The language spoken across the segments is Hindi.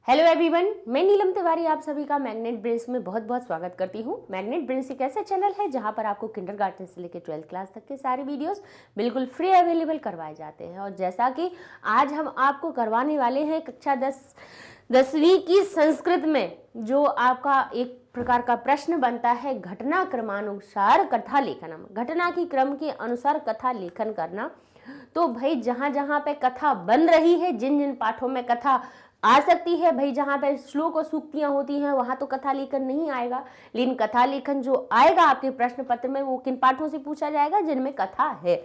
हेलो एवरीवन, मैं नीलम तिवारी आप सभी का मैग्नेट ब्रेन्स में बहुत बहुत स्वागत करती हूँ। मैग्नेट ब्रेन्स एक ऐसा चैनल है जहाँ पर आपको किंडरगार्टन से लेकर 12th क्लास तक के सारे वीडियोस बिल्कुल फ्री अवेलेबल करवाए जाते हैं। और जैसा कि आज हम आपको करवाने वाले हैं कक्षा 10वीं की संस्कृत में जो आपका एक प्रकार का प्रश्न बनता है, घटना क्रमानुसार कथा लेखन। घटना की क्रम के अनुसार कथा लेखन करना। तो भाई जहाँ जहाँ पे कथा बन रही है, जिन जिन पाठों में कथा आ सकती है, भाई जहाँ पे श्लोक और सूक्तियाँ होती हैं वहाँ तो कथा लेखन नहीं आएगा, लेकिन कथा लेखन जो आएगा आपके प्रश्न पत्र में वो किन पाठों से पूछा जाएगा, जिनमें कथा है।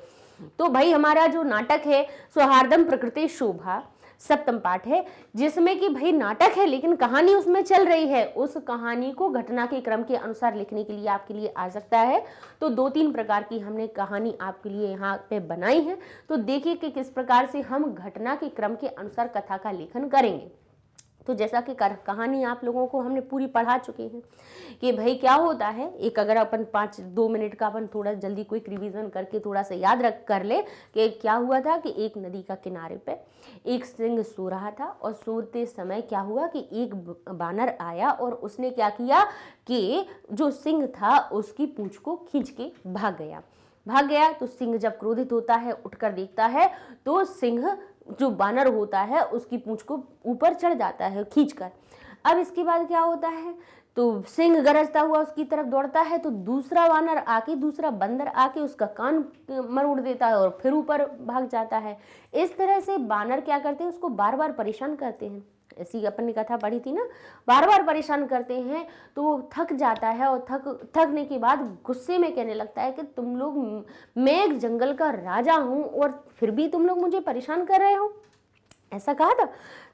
तो भाई हमारा जो नाटक है सौहार्दम प्रकृति शोभा सप्तम पाठ है, जिसमें कि भाई नाटक है लेकिन कहानी उसमें चल रही है। उस कहानी को घटना के क्रम के अनुसार लिखने के लिए आपके लिए आ सकता है। तो 2-3 प्रकार की हमने कहानी आपके लिए यहाँ पे बनाई है। तो देखिए कि किस प्रकार से हम घटना के क्रम के अनुसार कथा का लेखन करेंगे। तो जैसा कि कहानी आप लोगों को हमने पूरी पढ़ा चुके हैं कि भाई क्या होता है, एक अगर अपन 5-2 मिनट का अपन थोड़ा जल्दी क्विक रिवीजन करके थोड़ा सा याद रख कर ले कि क्या हुआ था कि एक नदी का किनारे पे एक सिंह सो रहा था और सोते समय क्या हुआ कि एक बानर आया और उसने क्या किया कि जो सिंह था उसकी पूंछ को खींच के भाग गया। तो सिंह जब क्रोधित होता है उठकर देखता है तो सिंह जो बानर होता है उसकी पूंछ को ऊपर चढ़ जाता है खींचकर। अब इसके बाद क्या होता है, तो सिंह गरजता हुआ उसकी तरफ दौड़ता है तो दूसरा बंदर आके उसका कान मरोड़ देता है और फिर ऊपर भाग जाता है। इस तरह से बानर क्या करते हैं, उसको बार बार परेशान करते हैं। ऐसी अपन ने कथा पढ़ी थी ना, बार बार परेशान करते हैं तो वो थक जाता है और थकने के बाद गुस्से में कहने लगता है कि तुम लोग, मैं एक जंगल का राजा हूं और फिर भी तुम लोग मुझे परेशान कर रहे हो, ऐसा कहा था।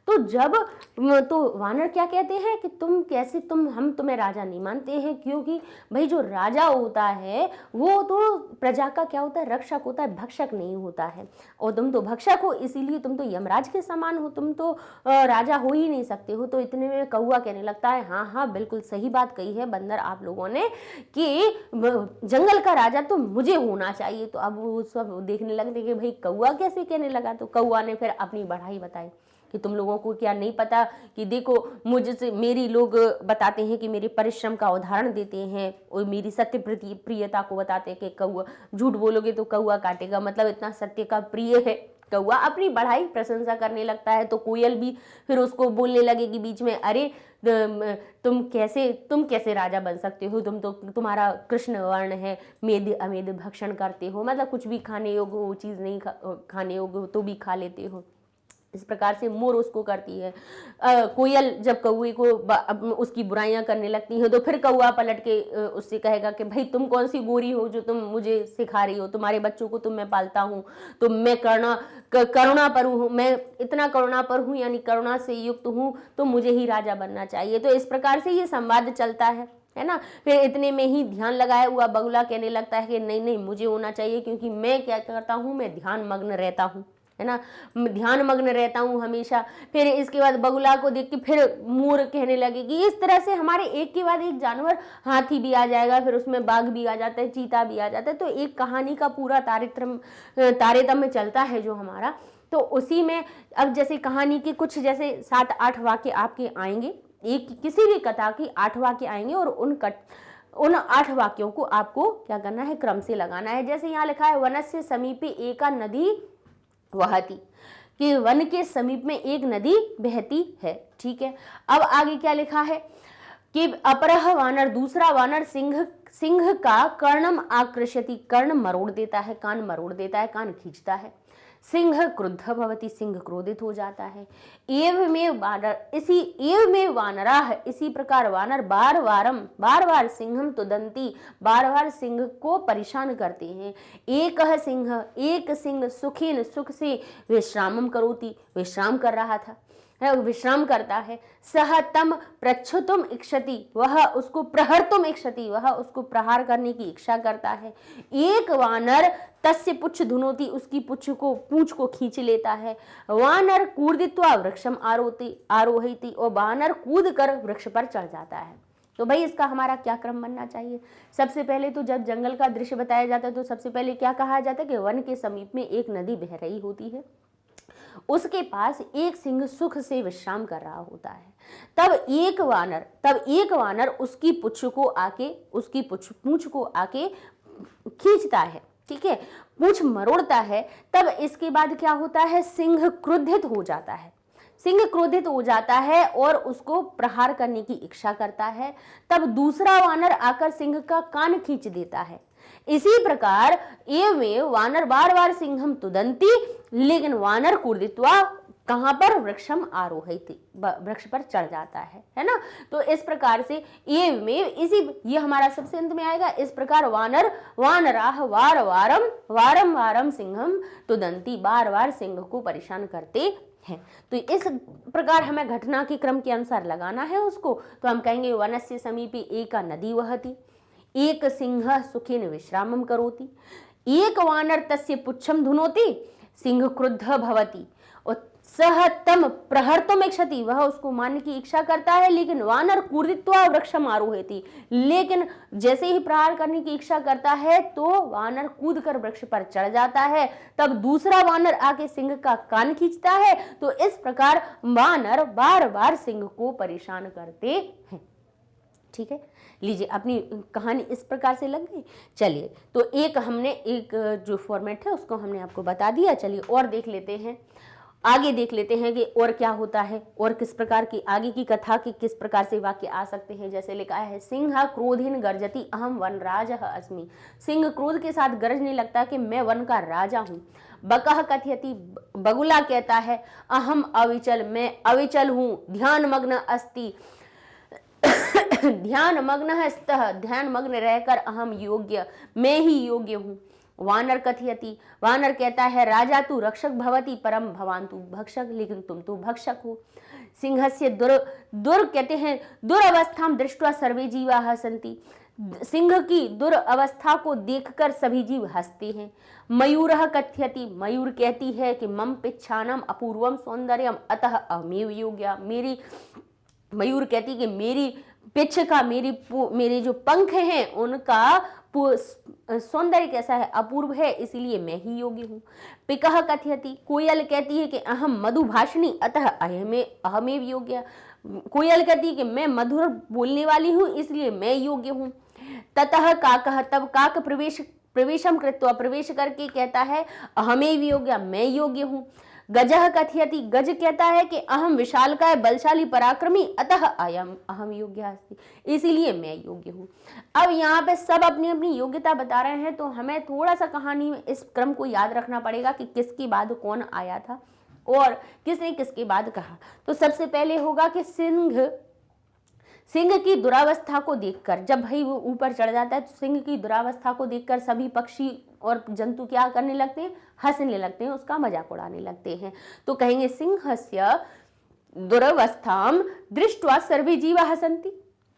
तो वानर क्या कहते हैं कि हम तुम्हें राजा नहीं मानते हैं, क्योंकि भाई जो राजा होता है वो तो प्रजा का क्या होता है, रक्षक होता है, भक्षक नहीं होता है। और तुम तो भक्षक हो, इसीलिए तुम तो यमराज के समान हो, तुम तो राजा हो ही नहीं सकते हो। तो इतने में कौवा कहने लगता है, हाँ हाँ बिल्कुल सही बात कही है बंदर आप लोगों ने कि जंगल का राजा तो मुझे होना चाहिए। तो अब वो सब देखने लगते कि भाई कौवा कैसे कहने लगा। तो कौवा ने फिर अपनी बढ़ाई बताई कि तुम लोगों को क्या नहीं पता कि देखो मुझसे मेरी लोग बताते हैं कि मेरे परिश्रम का उदाहरण देते हैं और मेरी सत्य प्रियता को बताते हैं कि कौवा, झूठ बोलोगे तो कौवा काटेगा, मतलब इतना सत्य का प्रिय है। कौवा अपनी बढ़ाई प्रशंसा करने लगता है तो कोयल भी फिर उसको बोलने लगेगी बीच में, अरे तुम कैसे राजा बन सकते हो, तुम्हारा कृष्ण वर्ण है, मेद अमेद भक्षण करते हो, मतलब कुछ भी खाने योग्य हो चीज़ नहीं खाने योग्य हो तो भी खा लेते हो। इस प्रकार से मोर उसको करती है। कोयल जब कौवे को उसकी बुराइयां करने लगती हैं तो फिर कौवा पलट के उससे कहेगा कि भाई तुम कौन सी गोरी हो जो तुम मुझे सिखा रही हो, तुम्हारे बच्चों को मैं पालता हूँ, तो मैं करुणा पर हूँ, मैं इतना करुणा पर हूँ यानी करुणा से युक्त हूँ, तो मुझे ही राजा बनना चाहिए। तो इस प्रकार से ये संवाद चलता है ना। फिर इतने में ही ध्यान लगाया हुआ बगुला कहने लगता है कि नहीं नहीं मुझे होना चाहिए, क्योंकि मैं क्या करता हूँ, मैं ध्यान मग्न रहता हूँ, है ना, ध्यान मग्न रहता हूँ हमेशा। फिर इसके बाद बगुला को देख के फिर मोर कहने लगेगी। इस तरह से हमारे एक के बाद एक हाथी भी आ जाएगा, फिर उसमें बाघ भी आ जाता है, चीता भी आ जाता है। तो एक कहानी का पूरा तारतम्य चलता है जो हमारा। तो उसी में अब जैसे कहानी के कुछ जैसे 7-8 वाक्य आपके आएंगे, एक किसी भी कथा की 8 वाक्य आएंगे और उन 8 वाक्यों को आपको क्या करना है, क्रम से लगाना है। जैसे यहाँ लिखा है, वनस्य समीपे एका नदी वहती, कि वन के समीप में एक नदी बहती है। ठीक है, अब आगे क्या लिखा है कि अपरह वानर, दूसरा वानर सिंह का कर्णम आकृष्यति, कर्ण मरोड़ देता है, कान मरोड़ देता है, कान खींचता है। सिंह क्रुद्ध भवति, सिंह क्रोधित हो जाता है। एवमेव वानराः, इसी प्रकार वानर बार बार सिंहम तुदंती, बार बार सिंह को परेशान करते हैं। एक सिंह सुखीन, सुख से विश्रामम करोति, विश्राम कर रहा था, विश्राम करता है। सह तम प्रच्छुतुम इक्षति, वह उसको प्रहर्तुम इक्षति, वह उसको प्रहार करने की इच्छा करता है। एक वानर तस्य पुच्छ धुनोति, उसकी पूंछ को खींच लेता है। वानर कूर्दित्वा वृक्षम आरोहति, और वानर कूद कर वृक्ष पर चढ़ जाता है। तो भाई इसका हमारा क्या क्रम बनना चाहिए। सबसे पहले तो जब जंगल का दृश्य बताया जाता है तो सबसे पहले क्या कहा जाता है कि वन के समीप में एक नदी बह रही होती है। उसके पास एक सिंह सुख से विश्राम कर रहा होता है। तब एक वानर उसकी पूंछ को आके खींचता है, ठीक है, पूंछ मरोड़ता है। तब इसके बाद क्या होता है, सिंह क्रोधित हो जाता है और उसको प्रहार करने की इच्छा करता है। तब दूसरा वानर आकर सिंह का कान खींच देता है। इसी प्रकार एवमेव वानर बार बार सिंहम तुदंती, लेकिन वानर क्रोधित्वा कहां पर, वृक्षम आरोहति, वृक्ष पर चढ़ जाता है ना। तो इस प्रकार से ये हमारा सबसे अंत में आएगा। इस प्रकार वानराह वारम वारम सिंहम तुदंती, बार बार सिंह को परेशान करते हैं। तो इस प्रकार हमें घटना के क्रम के अनुसार लगाना है उसको। तो हम कहेंगे वनस्य समीपे एका नदी वहति, एक सिंह सुखेन विश्रामम करोति, एक वानर तस्य पुच्छम धुनोति, सिंह क्रुद्ध भवति और सह तम प्रहर्तुम इच्छति, वह उसको मारने की इच्छा करता है, लेकिन वानर क्रोधित्वा वृक्षम आरोहति, लेकिन जैसे ही प्रहार करने की इच्छा करता है तो वानर कूदकर वृक्ष पर चढ़ जाता है। तब दूसरा वानर आके सिंह का कान खींचता है। तो इस प्रकार वानर बार बार सिंह को परेशान करते हैं। ठीक है, लीजिए अपनी कहानी इस प्रकार से लग गई। चलिए, तो एक जो फॉर्मेट है उसको हमने आपको बता दिया। चलिए और देख लेते हैं, आगे देख लेते हैं कि और क्या होता है और किस प्रकार की आगे की कथा की किस प्रकार से वाक्य आ सकते हैं। जैसे लिखा है, सिंह क्रोधीन गर्जति अहम वनराजः अस्मि, सिंह क्रोध के साथ गरजने लगता कि मैं वन का राजा हूँ। बकह कथयति, बगुला कहता है, अहम अविचल, मैं अविचल हूँ। ध्यान मग्न अस्ति, ध्यान मग्न है, ध्यान मग्न रहकर अहम योग्य, मैं ही योग्य हूँ। वानर कथयति, वानर कहता है, राजा तू रक्षक भवति परम भवान तू भक्षक, लेकिन तुम तो भक्षक हो। सिंहस्य दुर कहते हैं, दुरवस्था दृष्ट्वा सर्वे जीवा हसन्ति, सिंह की दुरवस्था को देखकर सभी जीव हंसते हैं। मयूरः कथयति, मयूर कहती है कि मम पिच्छानम अपूर्वम सौंदर्यम अतः अहमेव योग्या, मयूर कहती कि मेरी पिछ का, मेरे जो पंख हैं उनका सौंदर्य कैसा है, अपूर्व है, इसलिए मैं ही योग्य हूँ। पिकह कथयति, कोयल कहती है कि अहम मधुभाषिणी अतः अहमेव योग्य, कोयल कहती है कि मैं मधुर बोलने वाली हूँ इसलिए मैं योग्य हूँ। ततः काकः, तब काक प्रवेशम कृत्वा, प्रवेश करके कहता है, अहमेव योग्य, मैं योग्य हूँ। गजः कथयति, गज कहता है कि अहम विशालकाय बलशाली पराक्रमी अतः अहम योग्य अस्ति, इसीलिए मैं योग्य हूँ। अब यहाँ पे सब अपनी अपनी योग्यता बता रहे हैं, तो हमें थोड़ा सा कहानी में इस क्रम को याद रखना पड़ेगा कि किसके बाद कौन आया था और किसने किसके बाद कहा। तो सबसे पहले होगा कि सिंह की दुरावस्था को देखकर, जब भाई वो ऊपर चढ़ जाता है तो सिंह की दुरावस्था को देखकर सभी पक्षी और जंतु क्या करने लगते हैं, हंसने लगते हैं, उसका मजाक उड़ाने लगते हैं। तो कहेंगे सिंहस्य दुरवस्थाम दृष्ट्वा सर्वे जीवा हसन्ति।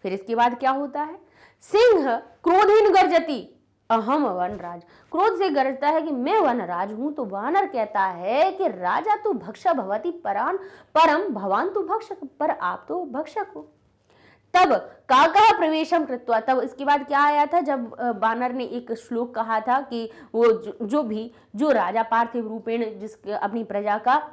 फिर इसके बाद क्या होता है, सिंह क्रोधेन गर्जति अहम वनराज, क्रोध से गरजता है कि मैं वनराज हूं। तो वानर कहता है कि राजा तू भक्ष भवति परम भवान तू भक्षक, पर आप तो भक्षक हो। तब काका प्रवेशम कृत्वा, तब इसके बाद क्या आया था, जब बानर ने एक श्लोक कहा था कि वो जो राजा पार्थिव रूपेण जिस अपनी प्रजा का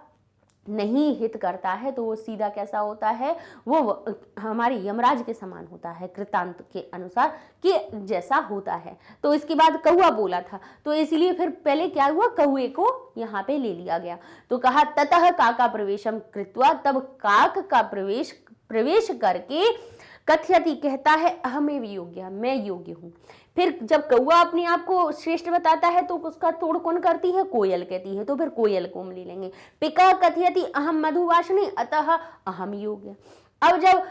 नहीं हित करता है तो वो सीधा कैसा होता है, वो हमारे यमराज के समान होता है, कृतांत के अनुसार कि जैसा होता है। तो इसके बाद कौआ बोला था, तो इसलिए फिर पहले क्या हुआ, कौए को यहाँ पे ले लिया गया। तो कहा ततः काका प्रवेशम कृत्वा, तब काक का प्रवेश करके कथयति कहता है, अहमेव योग्य, मैं योग्य हूँ। फिर जब कौआ अपने आप को श्रेष्ठ बताता है तो उसका तोड़ कौन करती है, कोयल कहती है, तो फिर कोयल को हम ले लेंगे। पिका कथयति अहम मधुभाषिणी अतः अहम योग्य। अब जब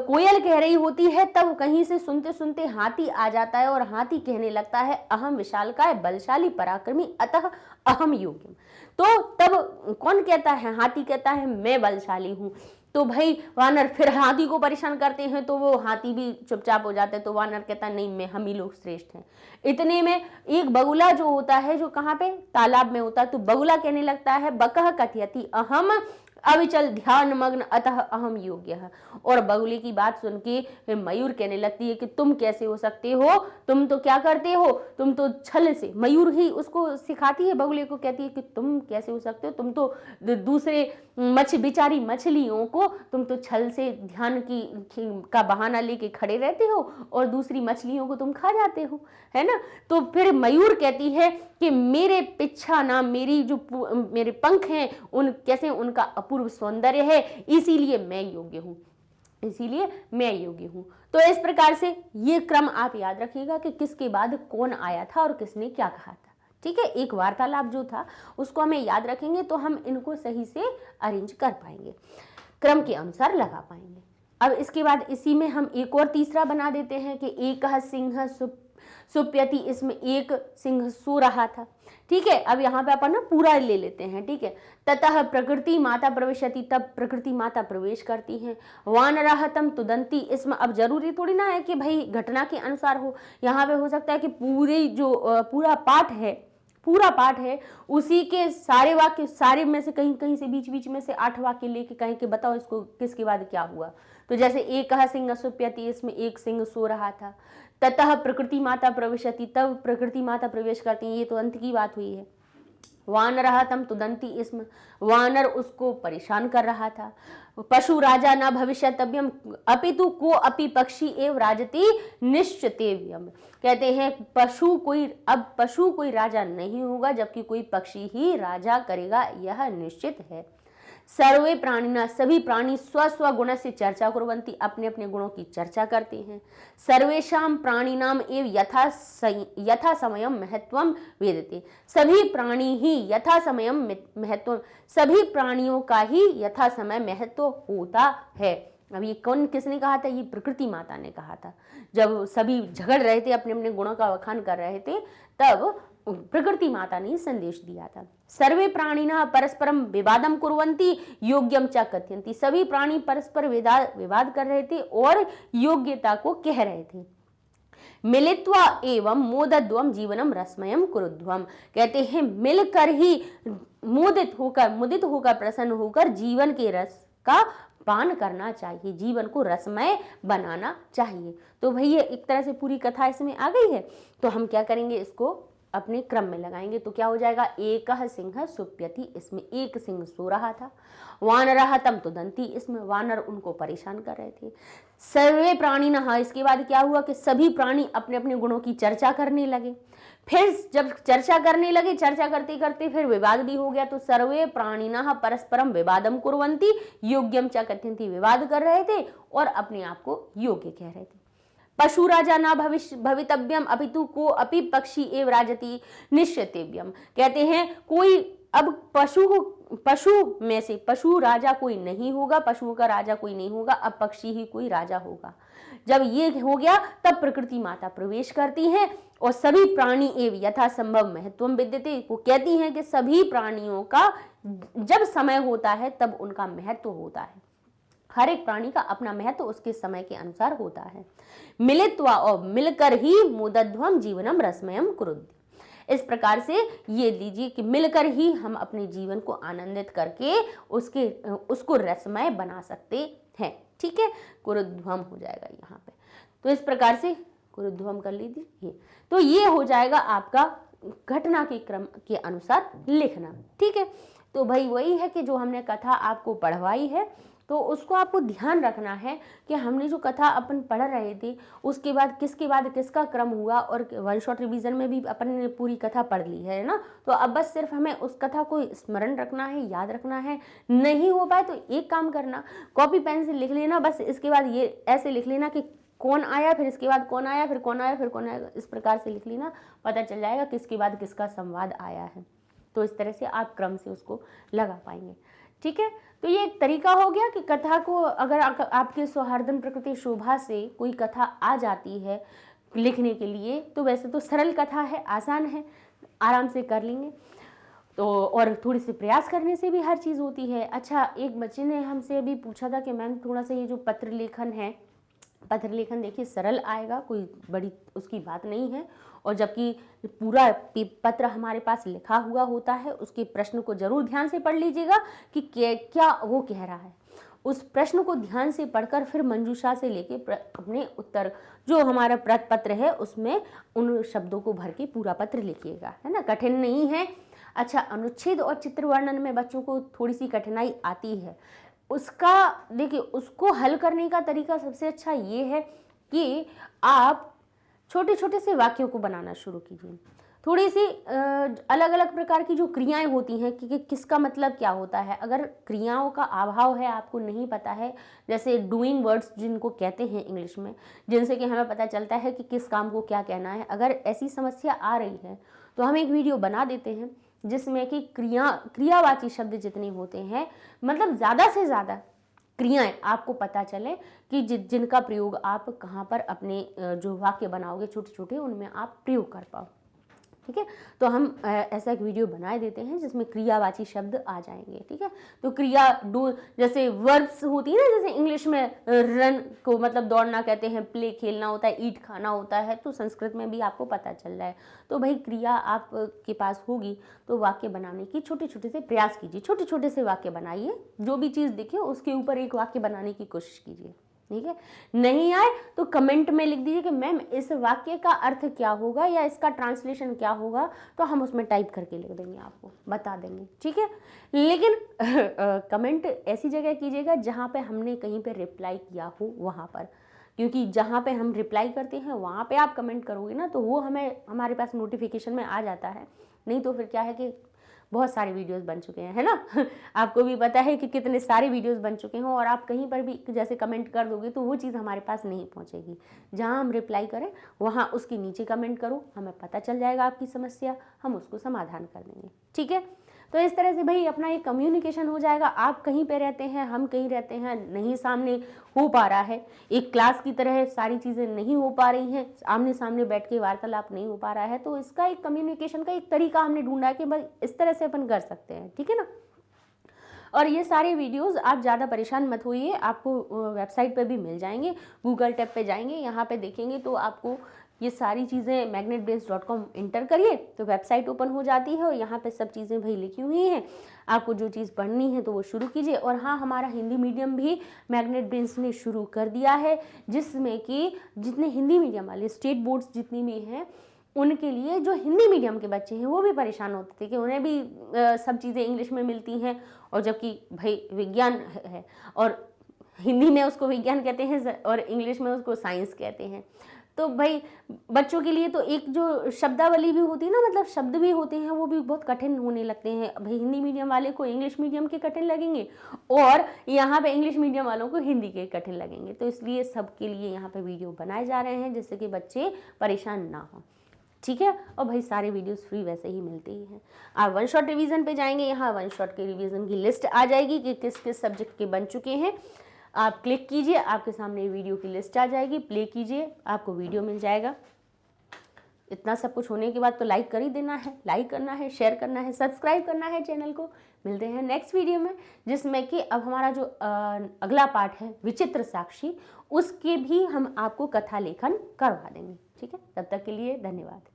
कोयल कह रही होती है तब कहीं से सुनते सुनते हाथी आ जाता है और हाथी कहने लगता है, अहम विशालकाय बलशाली पराक्रमी अतः अहम योग्य। तो तब कौन कहता है, हाथी कहता है मैं बलशाली हूँ। तो भाई वानर फिर हाथी को परेशान करते हैं तो वो हाथी भी चुपचाप हो जाते हैं। तो वानर कहता है, नहीं, हम ही लोग श्रेष्ठ हैं। इतने में एक बगुला जो होता है, जो कहाँ पे, तालाब में होता है, तो बगुला कहने लगता है, बकह कथयति अहम अविचल ध्यान मग्न अतः अहम योग्य। और बगुले की बात सुन के मयूर कहने लगती है कि तुम कैसे हो सकते हो, तुम तो क्या करते हो, तुम तो छल से, मयूर ही उसको सिखाती है, बगुले को कहती है कि तुम कैसे हो सकते हो, तुम तो दूसरे बेचारी मछलियों को तुम तो छल से ध्यान का बहाना लेके खड़े रहते हो और दूसरी मछलियों को तुम खा जाते हो, है ना। तो फिर मयूर कहती है कि मेरे पिछा ना, मेरे पंख हैं, उन कैसे उनका अपूर्व सौंदर्य है, इसीलिए मैं योग्य हूँ, इसीलिए मैं योग्य हूँ। तो इस प्रकार से ये क्रम आप याद रखिएगा कि किसके बाद कौन आया था और किसने क्या कहा था। ठीक है, एक वार्तालाप जो था उसको हमें याद रखेंगे तो हम इनको सही से अरेंज कर पाएंगे, क्रम के अनुसार लगा पाएंगे। अब इसके बाद इसी में हम एक और तीसरा बना देते हैं कि एक सिंह सुप्यति, इसमें एक सिंह सो रहा था। ठीक है, अब यहाँ पे अपन ना पूरा ले लेते हैं। ठीक है, ततः प्रकृति माता प्रवेशति, तब प्रकृति माता प्रवेश करती हैं। वानरः तं तुदंती, इसमें अब जरूरी थोड़ी ना है कि भाई घटना के अनुसार हो, यहाँ पे हो सकता है कि पूरा पाठ है उसी के सारे वाक्य, सारे में से कहीं कहीं से बीच में से 8 वाक्य लेके कहें कि बताओ इसको किसके बाद क्या हुआ। तो जैसे एक सिंह सुप्यति, इसमें एक सिंह सो रहा था। ततः प्रकृति माता प्रविशति, तब प्रकृति माता प्रवेश करती है, ये तो अंत की बात हुई है। वानरः तं तुदंती, इसमें वानर उसको परेशान कर रहा था। पशु राजा न भविष्यतव्यम अपितु को अपि पक्षी एव राजति निश्चितेव्यम, कहते हैं पशु कोई राजा नहीं होगा जबकि कोई पक्षी ही राजा करेगा, यह निश्चित है। सर्वे प्राणिना, सभी प्राणी स्व गुण से चर्चा कुर्वन्ति, अपने अपने गुणों की चर्चा करते हैं। सर्वेषां प्राणिनाम एव यथा समयम महत्वम वेदते, सभी प्राणी ही यथा समयम महत्व, सभी प्राणियों का ही यथा समय महत्व होता है। अब ये किसने कहा था, ये प्रकृति माता ने कहा था। जब सभी झगड़ रहे थे, अपने अपने गुणों का बखान कर रहे थे, तब प्रकृति माता ने संदेश दिया था। सर्वे प्राणिनः परस्परम विवादम कुर्वन्ति योग्यम च कथयन्ति, सभी प्राणी परस्पर विवाद कर रहे थे और योग्यता को कह रहे थे। मिलित्वा एवं मोदध्वम जीवनम रसमयम कुरुध्वम, कहते हैं मिलकर ही मुदित होकर प्रसन्न होकर जीवन के रस का पान करना चाहिए, जीवन को रसमय बनाना चाहिए। तो भैया एक तरह से पूरी कथा इसमें आ गई है। तो हम क्या करेंगे, इसको अपने क्रम में लगाएंगे। तो क्या हो जाएगा, एक सिंह सुप्यति, इसमें एक सिंह सो रहा था। वानरः तं तुदंती, इसमें वानर उनको परेशान कर रहे थे। सर्वे प्राणिनः, इसके बाद क्या हुआ कि सभी प्राणी अपने अपने गुणों की चर्चा करने लगे। फिर जब चर्चा करने लगे, चर्चा करते करते फिर विवाद भी हो गया। तो सर्वे प्राणिनः परस्परम विवादम कुर्वन्ति योग्यम च कथयन्ति, विवाद कर रहे थे और अपने आप को योग्य कह रहे थे। पशु राजा न भवितव्यम अपितु को अपि पक्षी एव राजति निश्चितेव्यम, कहते हैं कोई अब पशु में से पशु राजा कोई नहीं होगा, पशुओं का राजा कोई नहीं होगा, अब पक्षी ही कोई राजा होगा। जब ये हो गया तब प्रकृति माता प्रवेश करती हैं और सभी प्राणी एव यथा संभव महत्वम विद्यते, वो कहती हैं कि सभी प्राणियों का जब समय होता है तब उनका महत्व होता है। हर एक प्राणी का अपना महत्व उसके समय के अनुसार होता है। मिलित्वा, और मिलकर ही मोदध्वम जीवनम रसमयम कुरुध्वम, इस प्रकार से ये लीजिए कि मिलकर ही हम अपने जीवन को आनंदित करके उसको रसमय बना सकते हैं। ठीक है, कुरुध्वम हो जाएगा यहाँ पे। तो इस प्रकार से कुरुध्वम कर लीजिए। तो ये हो जाएगा आपका घटना के क्रम के अनुसार लिखना। ठीक है, तो भाई वही है कि जो हमने कथा आपको पढ़वाई है तो उसको आपको ध्यान रखना है कि हमने जो कथा अपन पढ़ रहे थे उसके बाद किसका क्रम हुआ, और वन शॉट रिवीजन में भी अपन ने पूरी कथा पढ़ ली है ना। तो अब बस सिर्फ हमें उस कथा को स्मरण रखना है, याद रखना है। नहीं हो पाए तो एक काम करना, कॉपी पेन से लिख लेना, बस इसके बाद ये ऐसे लिख लेना कि कौन आया, फिर इसके बाद कौन आया, फिर कौन आया, फिर कौन आया, इस प्रकार से लिख लेना, पता चल जाएगा किसके बाद किसका संवाद आया है। तो इस तरह से आप क्रम से उसको लगा पाएंगे। ठीक है, तो ये एक तरीका हो गया कि कथा को अगर आपके सौहार्दन प्रकृति शोभा से कोई कथा आ जाती है लिखने के लिए, तो वैसे तो सरल कथा है, आसान है, आराम से कर लेंगे। तो और थोड़ी सी प्रयास करने से भी हर चीज़ होती है। अच्छा, एक बच्चे ने हमसे अभी पूछा था कि मैम थोड़ा सा ये जो पत्र लेखन है पत्र लेखन देखिए सरल आएगा, कोई बड़ी उसकी बात नहीं है। और जबकि पूरा पत्र हमारे पास लिखा हुआ होता है, उसके प्रश्न को जरूर ध्यान से पढ़ लीजिएगा कि क्या वो कह रहा है। उस प्रश्न को ध्यान से पढ़कर फिर मंजूषा से लेके अपने उत्तर जो हमारा पत्र है उसमें उन शब्दों को भर के पूरा पत्र लिखिएगा, है ना, कठिन नहीं है। अच्छा, अनुच्छेद और चित्र वर्णन में बच्चों को थोड़ी सी कठिनाई आती है। उसका देखिए, उसको हल करने का तरीका सबसे अच्छा ये है कि आप छोटे छोटे से वाक्यों को बनाना शुरू कीजिए। थोड़ी सी अलग अलग प्रकार की जो क्रियाएं होती हैं कि किसका मतलब क्या होता है, अगर क्रियाओं का अभाव है, आपको नहीं पता है, जैसे डूइंग वर्ड्स जिनको कहते हैं इंग्लिश में, जिनसे कि हमें पता चलता है कि किस काम को क्या कहना है, अगर ऐसी समस्या आ रही है तो हम एक वीडियो बना देते हैं जिसमें कि क्रियावाची शब्द जितने होते हैं, मतलब ज़्यादा से ज़्यादा क्रियाएं आपको पता चले कि जिनका प्रयोग आप कहाँ पर अपने जो वाक्य बनाओगे छोटे छोटे, उनमें आप प्रयोग कर पाओ। ठीक है, तो हम ऐसा एक वीडियो बना देते हैं जिसमें क्रियावाची शब्द आ जाएंगे। ठीक है, तो क्रिया डू जैसे वर्ब्स होती है ना, जैसे इंग्लिश में रन को मतलब दौड़ना कहते हैं, प्ले खेलना होता है, ईट खाना होता है, तो संस्कृत में भी आपको पता चल रहा है। तो भाई क्रिया आपके पास होगी तो वाक्य बनाने की छोटे छोटे से प्रयास कीजिए, छोटे छोटे से वाक्य बनाइए, जो भी चीज़ दिखे उसके ऊपर एक वाक्य बनाने की कोशिश कीजिए। ठीक है, नहीं आए तो कमेंट में लिख दीजिए कि मैम इस वाक्य का अर्थ क्या होगा या इसका ट्रांसलेशन क्या होगा, तो हम उसमें टाइप करके लिख देंगे, आपको बता देंगे। ठीक है, लेकिन कमेंट ऐसी जगह कीजिएगा जहाँ पे हमने कहीं पे रिप्लाई किया हो वहाँ पर, क्योंकि जहाँ पे हम रिप्लाई करते हैं वहाँ पे आप कमेंट करोगे ना तो वो हमारे पास नोटिफिकेशन में आ जाता है। नहीं तो फिर क्या है कि बहुत सारे वीडियोस बन चुके हैं, है ना आपको भी पता है कि कितने सारे वीडियोस बन चुके हैं, और आप कहीं पर भी जैसे कमेंट कर दोगे तो वो चीज़ हमारे पास नहीं पहुंचेगी। जहां हम रिप्लाई करें वहां उसके नीचे कमेंट करो, हमें पता चल जाएगा आपकी समस्या, हम उसको समाधान कर देंगे। ठीक है, तो इस तरह से भाई अपना एक कम्युनिकेशन हो जाएगा। आप कहीं पे रहते हैं, हम कहीं रहते हैं, नहीं सामने हो पा रहा है, एक क्लास की तरह सारी चीज़ें नहीं हो पा रही हैं, आमने सामने बैठ के वार्तालाप नहीं हो पा रहा है, तो इसका एक कम्युनिकेशन का एक तरीका हमने ढूंढा है कि भाई इस तरह से अपन कर सकते हैं। ठीक है ना, और ये सारे वीडियोस आप ज़्यादा परेशान मत होइए, आपको वेबसाइट पे भी मिल जाएंगे, गूगल टैब पे जाएंगे, यहाँ पे देखेंगे तो आपको ये सारी चीज़ें magnetbrains.com इंटर करिए तो वेबसाइट ओपन हो जाती है, और यहाँ पे सब चीज़ें भाई लिखी हुई हैं। आपको जो चीज़ पढ़नी है तो वो शुरू कीजिए। और हाँ, हमारा हिंदी मीडियम भी मैग्नेट ब्रेन्स ने शुरू कर दिया है, जिसमें कि जितने हिंदी मीडियम वाले स्टेट बोर्ड्स जितनी भी हैं उनके लिए, जो हिंदी मीडियम के बच्चे हैं वो भी परेशान होते थे कि उन्हें भी सब चीज़ें इंग्लिश में मिलती हैं, और जबकि भाई विज्ञान है और हिंदी में उसको विज्ञान कहते हैं और इंग्लिश में उसको साइंस कहते हैं। तो भाई बच्चों के लिए तो एक जो शब्दावली भी होती है ना, मतलब शब्द भी होते हैं, वो भी बहुत कठिन होने लगते हैं। भाई हिंदी मीडियम वाले को इंग्लिश मीडियम के कठिन लगेंगे, और यहाँ पे इंग्लिश मीडियम वालों को हिंदी के कठिन लगेंगे। तो इसलिए सबके लिए यहाँ पे वीडियो बनाए जा रहे हैं जिससे कि बच्चे परेशान ना हो। ठीक है, और भाई सारे वीडियोस फ्री वैसे ही मिलते ही हैं। आप वन शॉट रिवीजन पे जाएंगे, यहाँ वन शॉट के रिवीजन की लिस्ट आ जाएगी कि किस किस सब्जेक्ट के बन चुके हैं। आप क्लिक कीजिए, आपके सामने वीडियो की लिस्ट आ जाएगी, प्ले कीजिए, आपको वीडियो मिल जाएगा। इतना सब कुछ होने के बाद तो लाइक कर ही देना है, लाइक करना है, शेयर करना है, सब्सक्राइब करना है चैनल को। मिलते हैं नेक्स्ट वीडियो में, जिसमें कि अब हमारा जो अगला पार्ट है विचित्र साक्षी, उसके भी हम आपको कथा लेखन करवा देंगे। ठीक है, तब तक के लिए धन्यवाद।